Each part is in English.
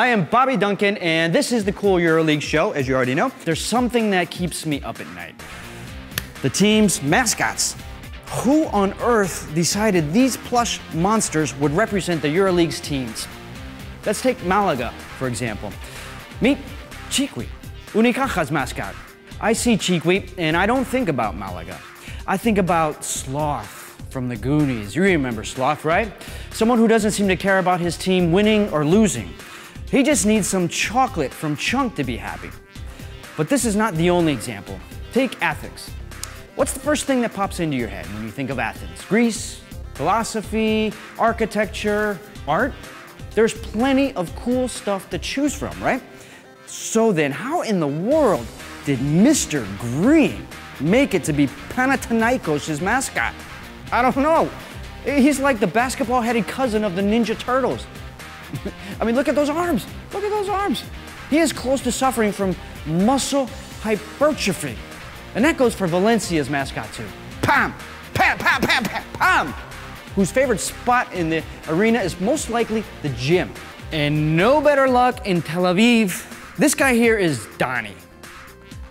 am Bobby Duncan, and this is the Cool EuroLeague show, as you already know. There's something that keeps me up at night. The team's mascots. Who on earth decided these plush monsters would represent the EuroLeague's teams? Let's take Malaga, for example. Meet Chiqui, Unicaja's mascot. I see Chiqui, and I don't think about Malaga. I think about Sloth from the Goonies. You remember Sloth, right? Someone who doesn't seem to care about his team winning or losing. He just needs some chocolate from Chunk to be happy. But this is not the only example. Take Athens. What's the first thing that pops into your head when you think of Athens? Greece, philosophy, architecture, art? There's plenty of cool stuff to choose from, right? So then, how in the world did Mr. Green make it to be Panathinaikos' mascot? I don't know. He's like the basketball-headed cousin of the Ninja Turtles. I mean, look at those arms. Look at those arms. He is close to suffering from muscle hypertrophy. And that goes for Valencia's mascot too. Pam, pam, pam, pam, pam, pam. Whose favorite spot in the arena is most likely the gym. And no better luck in Tel Aviv. This guy here is Donnie,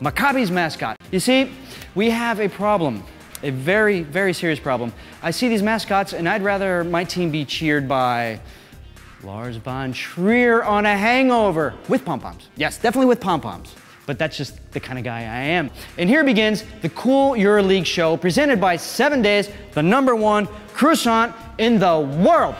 Maccabi's mascot. You see, we have a problem, a very, very serious problem. I see these mascots and I'd rather my team be cheered by Lars von Trier on a hangover with pom-poms. Yes, definitely with pom-poms. But that's just the kind of guy I am. And here begins the Cool EuroLeague show presented by 7 Days, the #1 croissant in the world.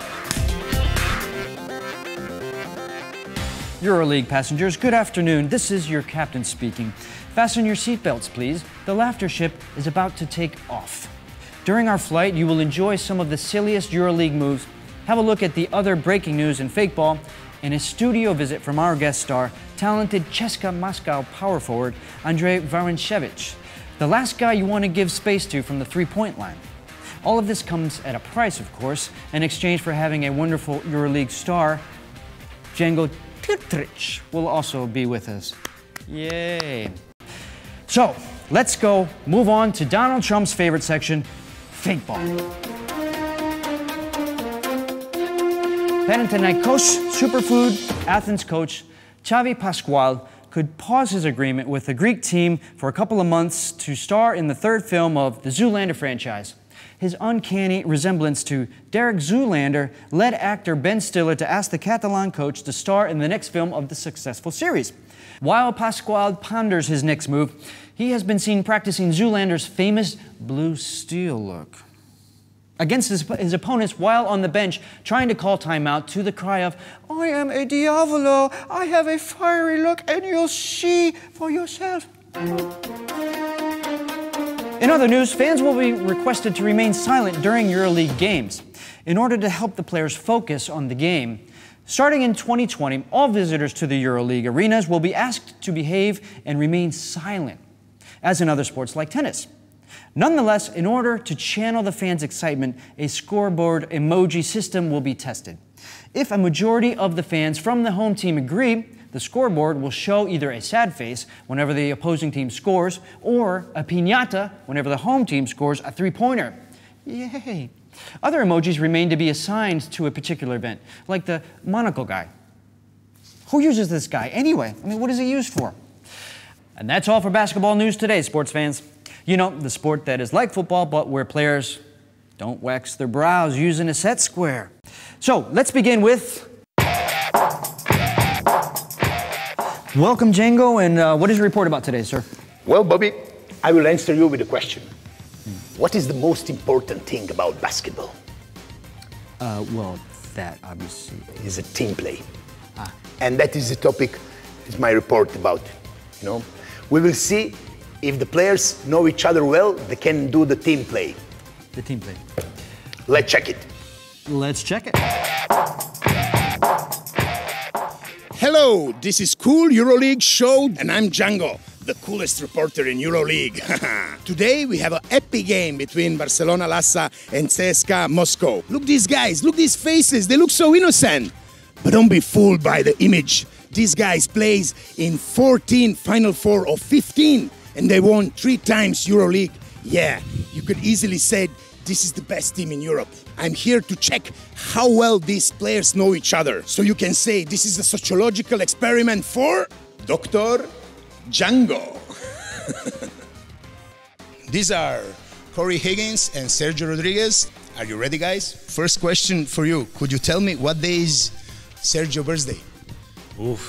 EuroLeague passengers, good afternoon. This is your captain speaking. Fasten your seatbelts, please. The laughter ship is about to take off. During our flight, you will enjoy some of the silliest EuroLeague moves, have a look at the other breaking news in fake ball, and a studio visit from our guest star, talented CSKA Moscow power forward, Andrei Varanchevich, the last guy you want to give space to from the three-point line. All of this comes at a price, of course, in exchange for having a wonderful EuroLeague star. Django Tirtrich will also be with us. Yay. So, let's go move on to Donald Trump's favorite section, fake ball. Panathinaikos superfood Athens coach Xavi Pascual could pause his agreement with the Greek team for a couple of months to star in the third film of the Zoolander franchise. His uncanny resemblance to Derek Zoolander led actor Ben Stiller to ask the Catalan coach to star in the next film of the successful series. While Pascual ponders his next move, he has been seen practicing Zoolander's famous blue steel look against his opponents while on the bench, trying to call timeout to the cry of, "I am a diavolo, I have a fiery look, and you'll see for yourself." In other news, fans will be requested to remain silent during EuroLeague games in order to help the players focus on the game. Starting in 2020, all visitors to the EuroLeague arenas will be asked to behave and remain silent, as in other sports like tennis. Nonetheless, in order to channel the fans' excitement, a scoreboard emoji system will be tested. If a majority of the fans from the home team agree, the scoreboard will show either a sad face whenever the opposing team scores, or a piñata whenever the home team scores a three-pointer. Yay! Other emojis remain to be assigned to a particular event, like the monocle guy. Who uses this guy anyway? I mean, what is he used for? And that's all for basketball news today, sports fans. You know, the sport that is like football, but where players don't wax their brows using a set square. So, let's begin with... Welcome, Django, and what is your report about today, sir? Well, Bobby, I will answer you with a question. What is the most important thing about basketball? Well, that obviously... Is a team play. And that is the topic is my report about, you know. We will see if the players know each other well, they can do the team play. The team play. Let's check it. Let's check it. Hello, this is Cool EuroLeague Show, and I'm Django, the coolest reporter in EuroLeague. Today we have an epic game between Barcelona Lhasa and CSKA Moscow. Look these guys, look these faces, they look so innocent. But don't be fooled by the image. These guys plays in 14 Final Four of 15, and they won 3 times EuroLeague. Yeah, you could easily say this is the best team in Europe. I'm here to check how well these players know each other. So you can say this is a sociological experiment for Dr. Django. These are Cory Higgins and Sergio Rodriguez. Are you ready, guys? First question for you. Could you tell me what day is Sergio's birthday? Oof,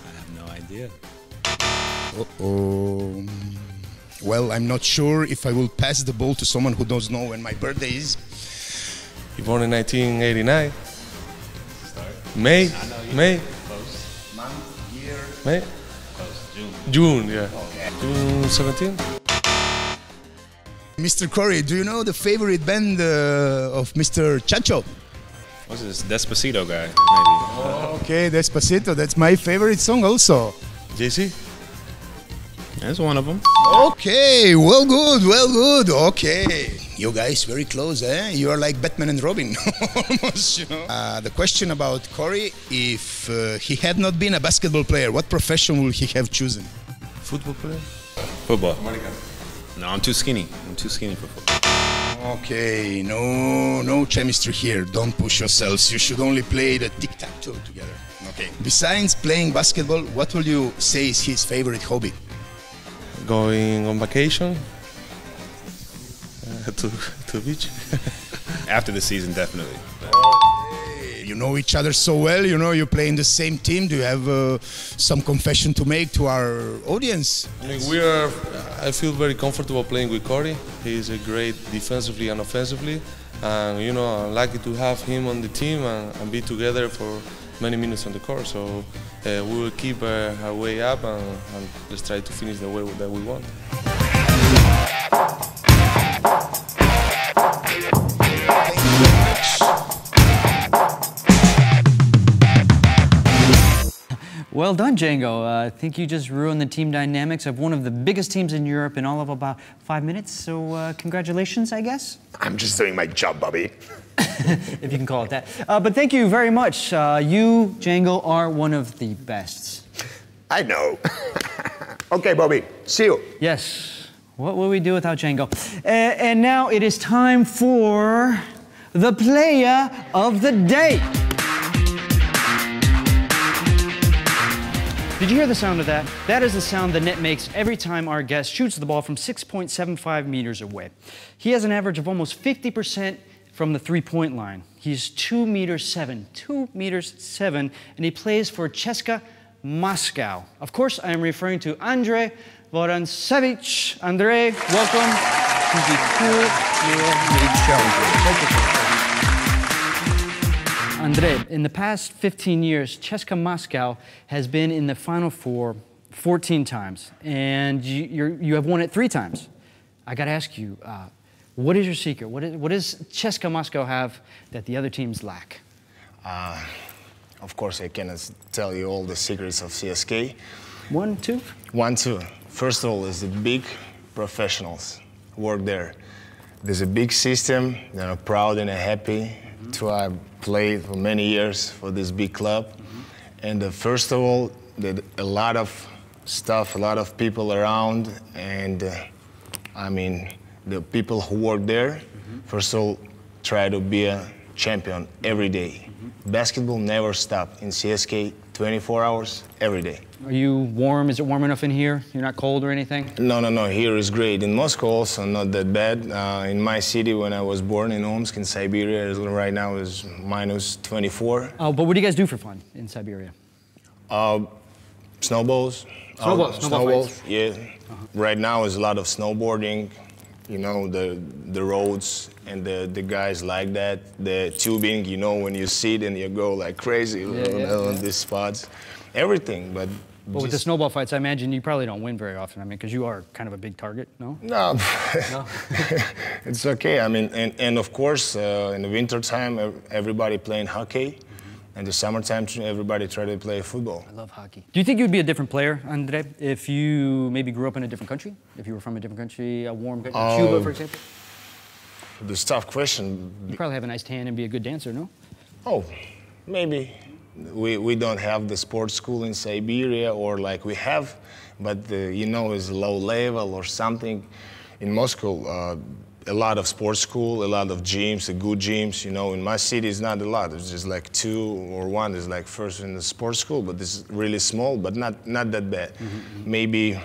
I have no idea. Uh-oh. Well, I'm not sure if I will pass the ball to someone who doesn't know when my birthday is. You born in 1989? May? May? Close. Month, year? May? Close. June, yeah. Okay. June 17? Mr. Cory, do you know the favorite band of Mr. Chacho? What's this Despacito guy? Maybe. Okay, Despacito. That's my favorite song also. JC? That's one of them. Okay, well good, well good. Okay. You guys very close, eh? You are like Batman and Robin, almost, you know. The question about Cory, if he had not been a basketball player, what profession would he have chosen? Football player? Football. No, I'm too skinny. I'm too skinny for football. Okay, no chemistry here. Don't push yourselves. You should only play the tic-tac-toe together. Okay. Besides playing basketball, what will you say is his favorite hobby? Going on vacation to beach. After the season, definitely. You know each other so well, you know you play in the same team. Do you have some confession to make to our audience? I mean, I feel very comfortable playing with Cory. He's a great defensively and offensively. And, you know, I'm lucky to have him on the team and be together for many minutes on the court. So we will keep our way up and let's try to finish the way that we want. Well done, Django. I think you just ruined the team dynamics of one of the biggest teams in Europe in all of about 5 minutes. So congratulations, I guess. I'm just doing my job, Bobby. If you can call it that. But thank you very much. You, Django, are one of the best. I know. Okay, Bobby, see you. Yes. What will we do without Django? And now it is time for the player of the day. Did you hear the sound of that? That is the sound the net makes every time our guest shoots the ball from 6.75 meters away. He has an average of almost 50% from the three-point line. He's 2 meters 7, 2 meters 7, and he plays for CSKA Moscow. Of course, I am referring to Andrei Vorontsevich. Andrei, welcome to the Cool EuroLeague Show. Andrei, in the past 15 years, CSKA Moscow has been in the Final Four 14 times, and you have won it 3 times. I got to ask you, what is your secret? What does CSKA Moscow have that the other teams lack? Of course, I cannot tell you all the secrets of CSKA. 1, 2? 1, 2. First of all, is the big professionals work there. There's a big system. They're proud and happy to have played for many years for this big club. And first of all, there's a lot of stuff, a lot of people around, and I mean, the people who work there, first of all, try to be a champion every day. Basketball never stops in CSKA, 24 hours, every day. Are you warm? Is it warm enough in here? You're not cold or anything? No, here is great. In Moscow also not that bad. In my city, when I was born in Omsk, in Siberia, right now is minus 24. Oh, but what do you guys do for fun in Siberia? Snowballs. Snowballs, yeah. Right now is a lot of snowboarding. You know, the roads and the guys like that. The tubing, you know, when you see it and you go like crazy on these spots. Everything, but with the snowball fights, I imagine you probably don't win very often. I mean, because you are kind of a big target, no? No, it's okay. I mean, and of course, in the winter time, everybody playing hockey. And the summertime, everybody try to play football. I love hockey. Do you think you'd be a different player, Andrei, if you maybe grew up in a different country? If you were from a different country, a warm country, Cuba, for example? That's a tough question. You probably have a nice tan and be a good dancer, no? Oh, maybe. We don't have the sports school in Siberia, or like we have, but you know, it's low level or something. In Moscow, a lot of sports school, a lot of gyms, good gyms. You know, in my city, it's not a lot. It's just like 2 or 1 is like first in the sports school, but this is really small, but not that bad. Maybe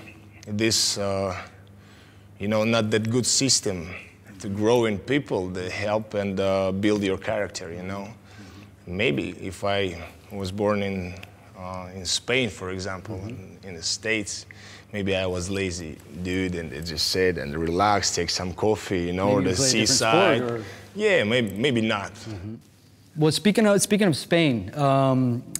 this, you know, not that good system to grow in people that help and build your character, you know. Maybe if I was born in Spain, for example, in the States, maybe I was lazy dude and they just sit and relax, take some coffee, you know, or the seaside. Yeah, maybe not. Well, speaking of Spain,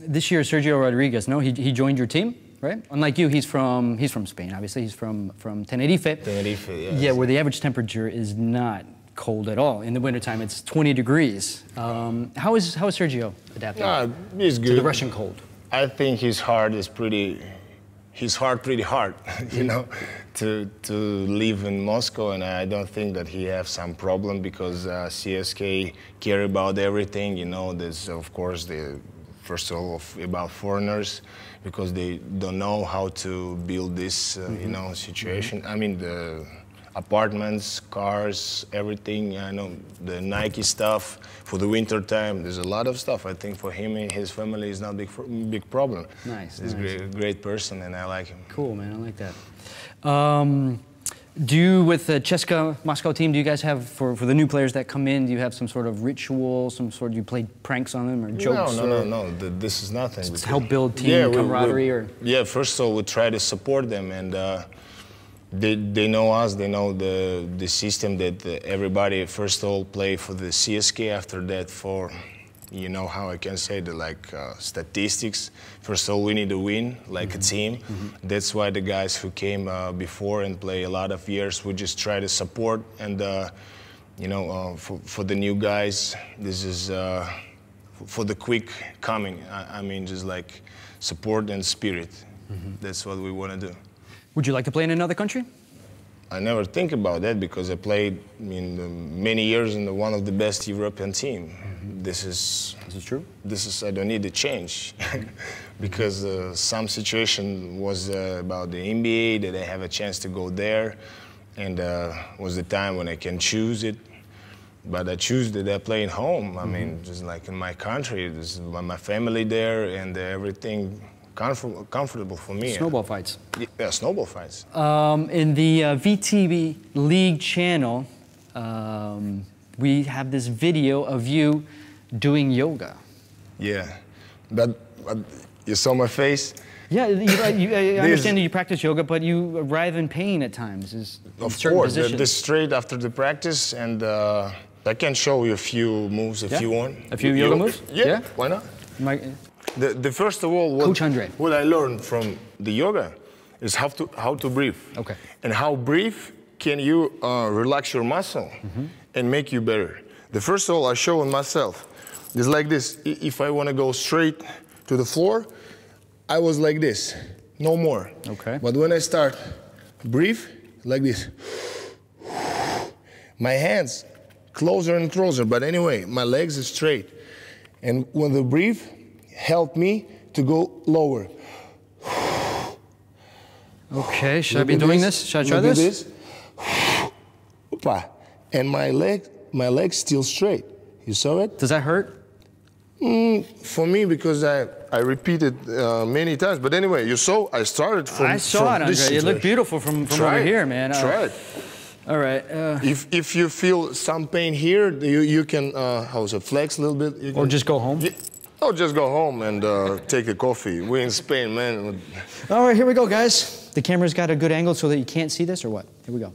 this year Sergio Rodriguez, no, he joined your team, right? Unlike you, he's from Spain. Obviously, he's from Tenerife. Tenerife, yeah. Yeah, where the average temperature is not cold at all. In the wintertime, it's 20 degrees. How is Sergio adapting he's good. to the Russian cold? I think his heart pretty hard, you know, to live in Moscow, and I don't think that he has some problem because CSK care about everything, you know. There's of course first of all about foreigners because they don't know how to build this, you know, situation. I mean the apartments, cars, everything. I know the Nike stuff for the winter time. There's a lot of stuff. I think for him and his family is not a big problem. Nice. He's a great person, and I like him. Cool, man. I like that. Do you, with the CSKA Moscow team, do you guys have for the new players that come in? Do you have some sort of ritual, you play pranks on them or jokes? No. This is nothing. To help build team camaraderie, Yeah, first of all, we try to support them, and they know us. They know the system that everybody first of all play for the CSK. After that, for you know how I can say statistics. First of all, we need to win like a team. That's why the guys who came before and play a lot of years, we just try to support. And you know, for the new guys, this is for the quick coming. I mean, just like support and spirit. That's what we want to do. Would you like to play in another country? I never think about that because I played many years in one of the best European team. This is true. I don't need to change because some situation was about the NBA that I have a chance to go there, and was the time when I can choose it. But I choose that I play at home. I mean, just like in my country, this is my family there and everything. Comfortable for me. Snowball fights. Yeah, snowball fights. In the VTB League channel, we have this video of you doing yoga. Yeah, but you saw my face? Yeah, I understand that you practice yoga, but you arrive in pain at times. Of course, this straight after the practice, and I can show you a few moves if you want. A few yoga moves? Yeah, why not? The first of all, what I learned from the yoga is how to breathe. Okay. And how breathe can you relax your muscle and make you better. The first of all, I show on myself. It's like this. If I want to go straight to the floor, I was like this, no more. Okay. But when I start breathe like this, my hands closer and closer. But anyway, my legs are straight. And when the breathe, help me to go lower. Okay, should I be doing this? Should I try this? And my leg's still straight. You saw it? Does that hurt? For me, because I repeated many times. But anyway, you saw I started from I saw it, Andre. It looked beautiful from over here, man. Try it. All right. If you feel some pain here, you can flex a little bit. Or just go home? Or just go home and take a coffee. We're in Spain, man. All right, here we go, guys. The camera's got a good angle so that you can't see this, or what? Here we go.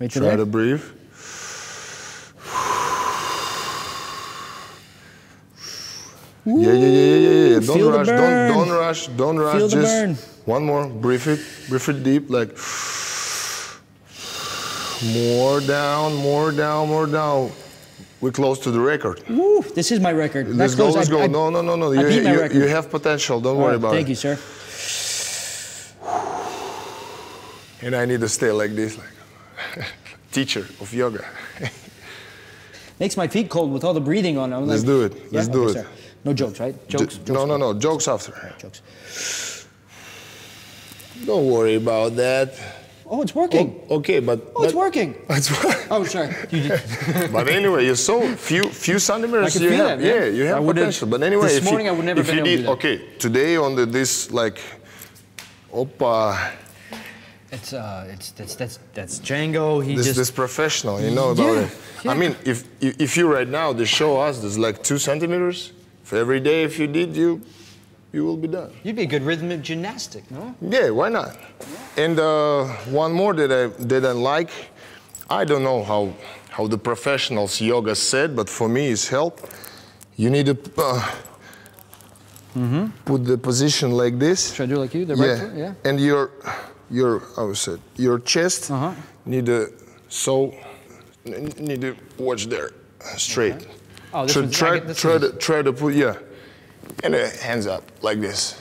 Right to Try to breathe. Ooh, yeah. Don't rush. Feel Just the burn. One more. Breathe it deep, like more down. We're close to the record. Woo, this is my record. Let's go. No. I beat my record. You have potential. Don't worry about it. Thank you, sir. And I need to stay like this, like teacher of yoga. Makes my feet cold with all the breathing on them. Let's do it. Let's do it. Sir. No jokes, right? Jokes. No. Jokes after. All right, jokes. Don't worry about that. Oh, it's working. Okay, but... Oh, it's working. Oh, sorry. But anyway, you saw few centimeters. I can feel that, man. Yeah, you have potential. But anyway, this morning I would never been able to do that. Okay, today on this like, opa. That's Django. This professional, you know about it. Yeah. I mean, if you right now they show us there's like 2 centimeters. For every day, if you did, you will be done. You'd be a good rhythmic gymnastic, no? Yeah, why not? Yeah. And one more that I like. I don't know how the professionals yoga said, but for me it's help. You need to put the position like this. Should I do it like you? The right foot? Yeah. And your chest need to watch there, straight. Okay. Oh, this so was, try to put and hands up like this.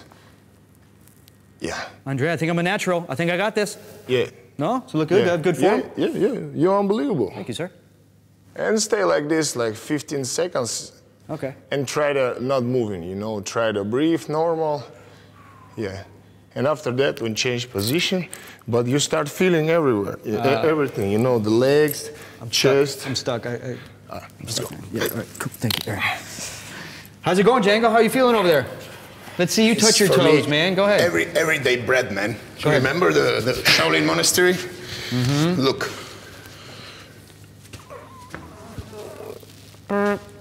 Yeah. Andrea, I think I'm a natural. I think I got this. Yeah. No? So look good? You have good form? Yeah. You're unbelievable. Thank you, sir. And stay like this, like 15 seconds. Okay. And try to not moving, you know, try to breathe normal. Yeah. And after that, we change position, but you start feeling everywhere, everything, you know, the legs, chest. I'm stuck. I'm stuck. Yeah, all right, cool. Thank you. All right. How's it going, Django? How are you feeling over there? Let's see you touch your toes, man. Go ahead. Everyday bread, man. You remember the Shaolin Monastery? Look.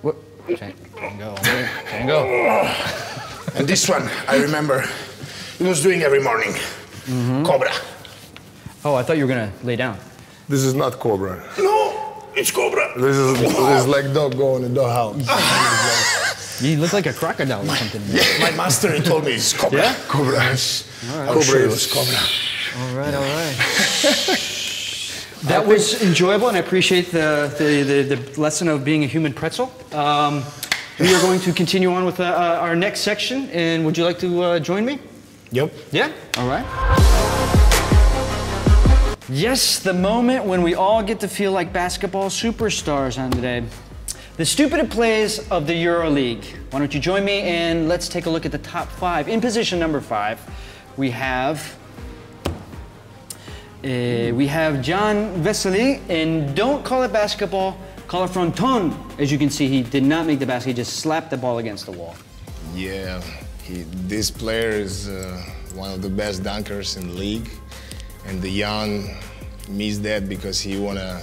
What? Django. And this one, I remember, he was doing every morning. Cobra. Oh, I thought you were gonna lay down. This is not Cobra. No, it's Cobra. This is like dog going in the doghouse. You look like a crocodile or something. Yeah, my master told me it's Cobra. Yeah? Cobra. All right. Cobra is Cobra. All right. That was enjoyable, and I appreciate the lesson of being a human pretzel. We are going to continue on with our next section, and would you like to join me? Yep. Yeah? All right. Yes, the moment when we all get to feel like basketball superstars on today. The stupid plays of the EuroLeague. Why don't you join me and let's take a look at the top 5. In position number 5, we have John Vesely, and don't call it basketball, call it fronton. As you can see, he did not make the basket, he just slapped the ball against the wall. Yeah, this player is one of the best dunkers in the league, and the Jan missed that because he wanna,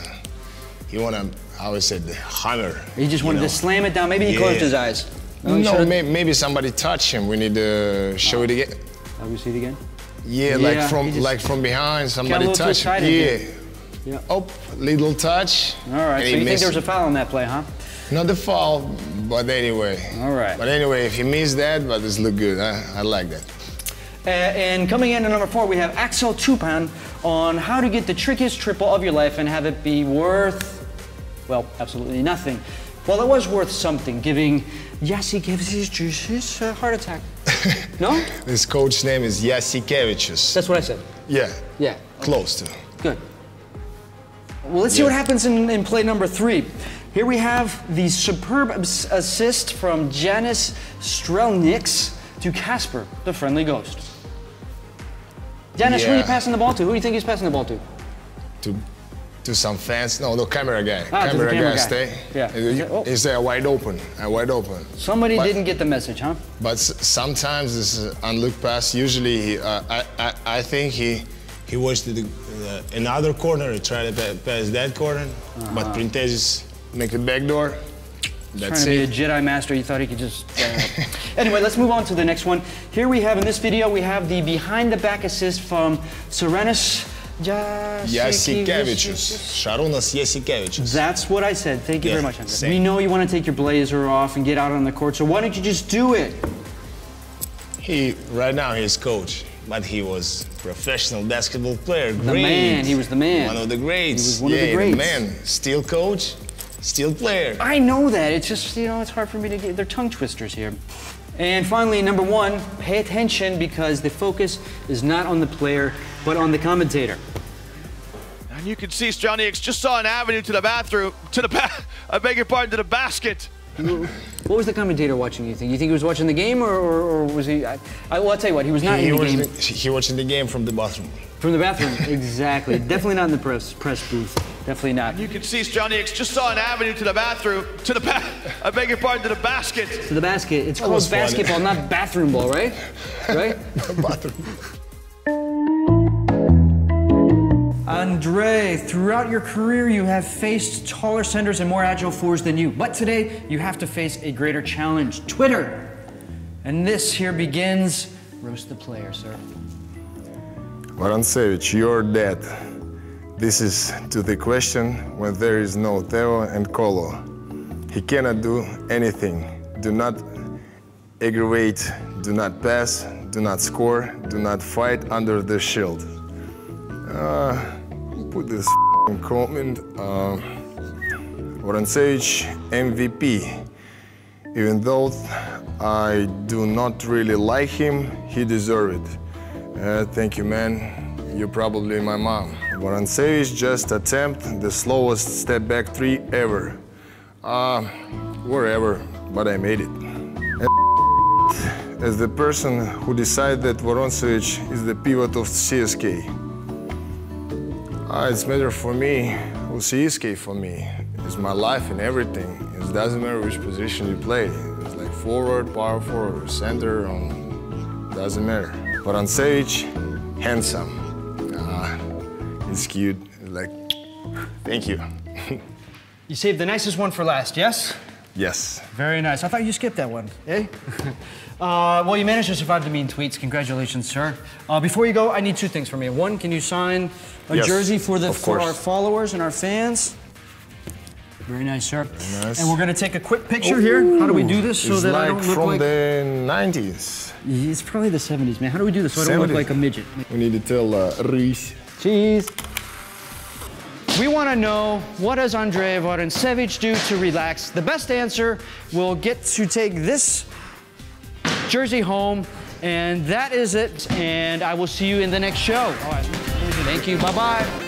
I would say, the hammer. He just wanted to slam it down. Maybe he closed his eyes. No, maybe somebody touched him. We need to show it again. Let me see it again. Yeah, like from behind, somebody touched him. Yeah. Oh, little touch. All right, so you think there was a foul on that play, huh? Not the foul, but anyway. All right. But anyway, if you miss that, but this look good. I like that. And coming in at number 4, we have Axel Tupan on how to get the trickiest triple of your life and have it be worth, well, absolutely nothing. Well, it was worth something, giving Jasikevičius a heart attack. No? This coach's name is Jasikevičius. That's what I said. Yeah. Yeah. Close to. Good. Well, let's see what happens in play number 3. Here we have the superb assist from Janis Strelnieks to Casper, the friendly ghost. Janis, who are you passing the ball to? Who do you think he's passing the ball to? To some fans. No, the camera guy. Camera guy. Stay. Yeah. Is there wide open? Wide open. Somebody didn't get the message, huh? But sometimes this is unlooked pass. Usually, I think he was to another corner. He tried to pass that corner, but Printezis make the back door. That's Trying to be a Jedi master, he thought he could just... Anyway, let's move on to the next one. Here we have, in this video, we have the behind-the-back assist from Šarūnas Jasikevičius. Šarūnas Jasikevičius. That's what I said. Thank you very much, Andrea. We know you want to take your blazer off and get out on the court, so why don't you just do it? Right now, he's coach, but he was professional basketball player. The man. He was the man. One of the greats. He was one of the greats. The man. Still coach. Still player. I know that. It's just, you know, it's hard for me to get... They're tongue twisters here. And finally, number 1, pay attention because the focus is not on the player, but on the commentator. And you can see Strelnieks just saw an avenue to the bathroom, I beg your pardon, to the basket. What was the commentator watching, you think? You think he was watching the game, or was he... Well, I'll tell you what, he was not in the game. He watching the game from the bathroom. From the bathroom, exactly. Definitely not in the press booth. Definitely not. You can see Stronniaks just saw an avenue to the bathroom, I beg your pardon, to the basket. To the basket. It's called basketball, not bathroom ball, right? Right? Bathroom. Andre, throughout your career, you have faced taller centers and more agile forwards than you. But today, you have to face a greater challenge, Twitter. And this here begins Roast the Player, sir. Vorontsevich, you're dead. This is to the question when there is no Theo and Kolo. He cannot do anything. Do not aggravate, do not pass, do not score, do not fight under the shield. Put this comment. Vorontsevich MVP. Even though I do not really like him, he deserved it. Thank you, man. You're probably my mom. Vorontsevich just attempt the slowest step back three ever. Wherever, but I made it. As the person who decided that Vorontsevich is the pivot of CSK. It's better for me, who CSK for me. It's my life and everything. It doesn't matter which position you play. It's like forward, power forward, center, doesn't matter. Vorontsevich, handsome. It's cute. It's like, thank you. You saved the nicest one for last, yes? Yes. Very nice. I thought you skipped that one, eh? Well, you managed to survive the mean tweets. Congratulations, sir. Before you go, I need two things from you. One, can you sign a jersey for our followers and our fans? Very nice, sir. Very nice. And we're gonna take a quick picture here. How do we do this so that I don't look like... from the 90s. It's probably the 70s, man. How do we do this so I don't look like a midget? We need to tell Reese. Cheese. We want to know, what does Andre Vorontsevich do to relax? The best answer will get to take this jersey home, and that is it. And I will see you in the next show. All right. Thank you. Bye-bye.